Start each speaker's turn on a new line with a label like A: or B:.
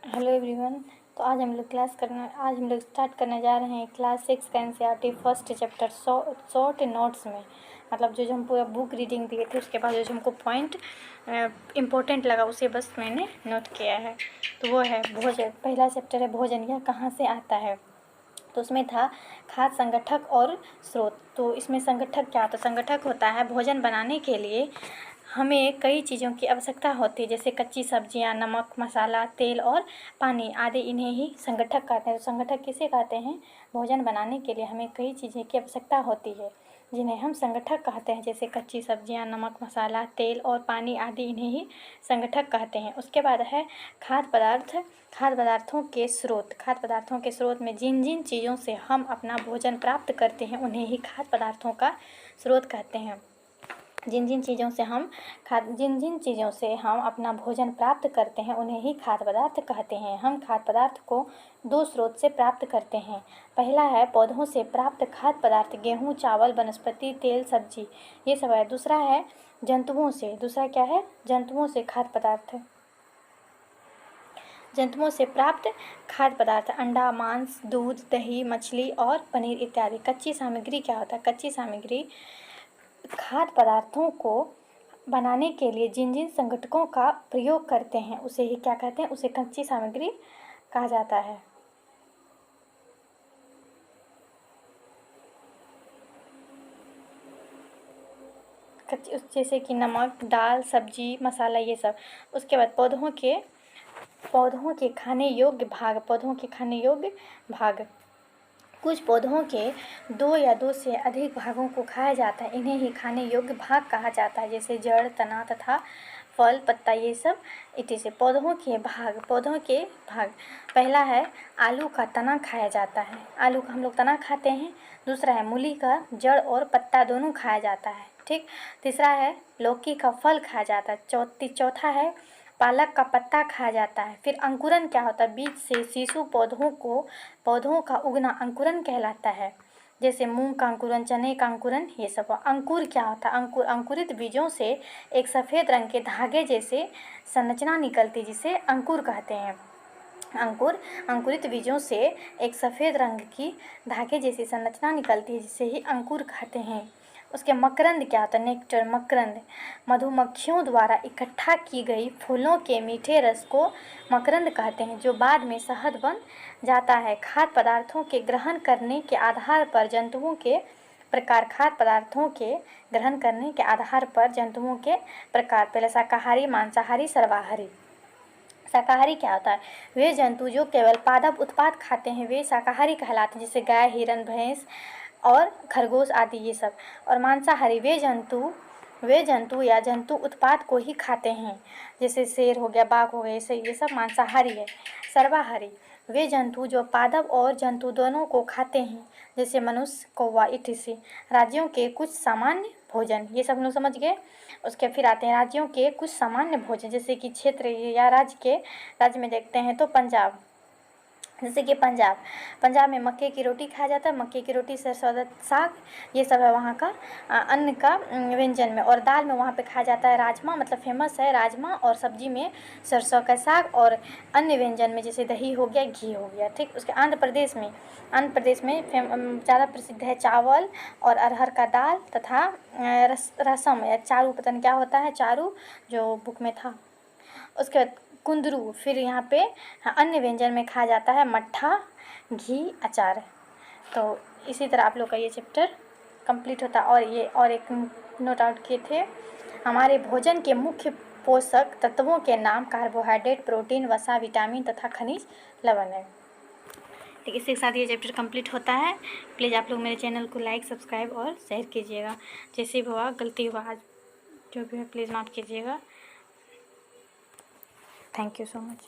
A: Hello everyone. तो आज हम लोग स्टार्ट करने जा रहे हैं क्लास 6 का NCERT first chapter short notes में। मतलब जो हम पूरा बुक रीडिंग दिए थे उसके बाद जो हमको पॉइंट इम्पोर्टेंट लगा उसे बस मैंने नोट किया है। तो वो है भोजन। पहला चैप्टर है भोजन, यह कहाँ से आता है। तो उसमें था खाद्य संगठक और स्रोत। तो इसमें संगठक क्या होता है? संगठक होता है भोजन बनाने के लिए हमें कई चीज़ों की आवश्यकता होती है, जैसे कच्ची सब्जियां, नमक, मसाला, तेल और पानी आदि, इन्हें ही संगठक कहते हैं। तो संगठक किसे कहते हैं? भोजन बनाने के लिए हमें कई चीज़ें की आवश्यकता होती है जिन्हें हम संगठक कहते हैं, जैसे कच्ची सब्जियां, नमक, मसाला, तेल और पानी आदि, इन्हें ही संगठक कहते हैं। उसके बाद है खाद्य पदार्थ। खाद्य पदार्थों के स्रोत। खाद्य पदार्थों के स्रोत में जिन जिन चीज़ों से हम अपना भोजन प्राप्त करते हैं उन्हें ही खाद्य पदार्थों का स्रोत कहते हैं। जिन जिन चीज़ों से हम अपना भोजन प्राप्त करते हैं उन्हें ही खाद्य पदार्थ कहते हैं। हम खाद्य पदार्थ को दो स्रोत से प्राप्त करते हैं। पहला है पौधों से प्राप्त खाद्य पदार्थ, गेहूँ, चावल, वनस्पति तेल, सब्जी, ये सब है। दूसरा है जंतुओं से। दूसरा क्या है? जंतुओं से खाद्य पदार्थ। जंतुओं से प्राप्त खाद्य पदार्थ अंडा, मांस, दूध, दही, मछली और पनीर इत्यादि। कच्ची सामग्री क्या होता है? कच्ची सामग्री खाद्य पदार्थों को बनाने के लिए जिन जिन संगठकों का प्रयोग करते हैं उसे ही क्या कहते हैं? उसे कच्ची सामग्री कहा जाता है। कच्ची जैसे कि नमक, दाल, सब्जी, मसाला, ये सब। उसके बाद पौधों के खाने योग्य भाग। पौधों के खाने योग्य भाग। कुछ पौधों के दो या दो से अधिक भागों को खाया जाता है, इन्हें ही खाने योग्य भाग कहा जाता है, जैसे जड़, तना तथा फल, पत्ता, ये सब इत्यादि। पौधों के भाग। पहला है आलू का तना खाया जाता है। आलू का हम लोग तना खाते हैं। दूसरा है मूली का जड़ और पत्ता दोनों खाया जाता है, ठीक। तीसरा है लौकी का फल खाया जाता है। चौथा है पालक का पत्ता खाया जाता है। फिर अंकुरन क्या होता है? बीज से शिशु पौधों का उगना अंकुरन कहलाता है, जैसे मूंग का अंकुरन, चने का अंकुरन, ये सब। अंकुर क्या होता है? अंकुरित बीजों से एक सफ़ेद रंग के धागे जैसे संरचना निकलती जिसे अंकुर कहते हैं। अंकुरित बीजों से एक सफ़ेद रंग की धागे जैसी संरचना निकलती है जिसे ही अंकुर कहते हैं। उसके मकरंद क्या होता है? नेक्टर। मकरंद मधुमक्खियों द्वारा इकट्ठा की गई फूलों के मीठे रस को मकरंद कहते हैं, जो बाद में शहद बन जाता है। खाद्य पदार्थों के ग्रहण करने के आधार पर जंतुओं के प्रकार। खाद्य पदार्थों के ग्रहण करने के आधार पर जंतुओं के प्रकार। पहले शाकाहारी, मांसाहारी, सर्वाहारी। शाकाहारी क्या होता है? वे जंतु जो केवल पादप उत्पाद खाते हैं वे शाकाहारी कहलाते हैं, जैसे गाय, हिरन, भैंस और खरगोश आदि, ये सब। और मांसाहारी वे जंतु या जंतु उत्पाद को ही खाते हैं, जैसे शेर हो गया, बाघ हो गया, ये सब मांसाहारी है। सर्वाहारी वे जंतु जो पादप और जंतु दोनों को खाते हैं, जैसे मनुष्य, कौवा इत्यादि। राज्यों के कुछ सामान्य भोजन, ये सब लोग समझ गए। उसके फिर आते हैं राज्यों के कुछ सामान्य भोजन, जैसे कि क्षेत्र या राज्य में देखते हैं तो पंजाब, जैसे कि पंजाब में मक्के की रोटी खाया जाता है। मक्के की रोटी, सरसों का साग, ये सब है वहाँ का अन्न का व्यंजन में। और दाल में वहाँ पे खाया जाता है राजमा, मतलब फेमस है राजमा। और सब्जी में सरसों का साग। और अन्य व्यंजन में जैसे दही हो गया, घी हो गया, ठीक। उसके आंध्र प्रदेश में ज़्यादा प्रसिद्ध है चावल और अरहर का दाल तथा रसम या चारू, पता नहीं क्या होता है चारू, जो बुक में था। उसके बाद कुंदरू। फिर यहाँ पे अन्य व्यंजन में खाया जाता है मट्ठा, घी, अचार। तो इसी तरह आप लोग का ये चैप्टर कंप्लीट होता है। और एक नोट आउट किए थे, हमारे भोजन के मुख्य पोषक तत्वों के नाम कार्बोहाइड्रेट, प्रोटीन, वसा, विटामिन तथा खनिज लवण है। ठीक, इसके साथ ये चैप्टर कंप्लीट होता है। प्लीज़ आप लोग मेरे चैनल को लाइक, सब्सक्राइब और शेयर कीजिएगा। जैसे भी हुआ गलती हुआ आज जो भी है प्लीज़ माफ़ कीजिएगा। Thank you so much.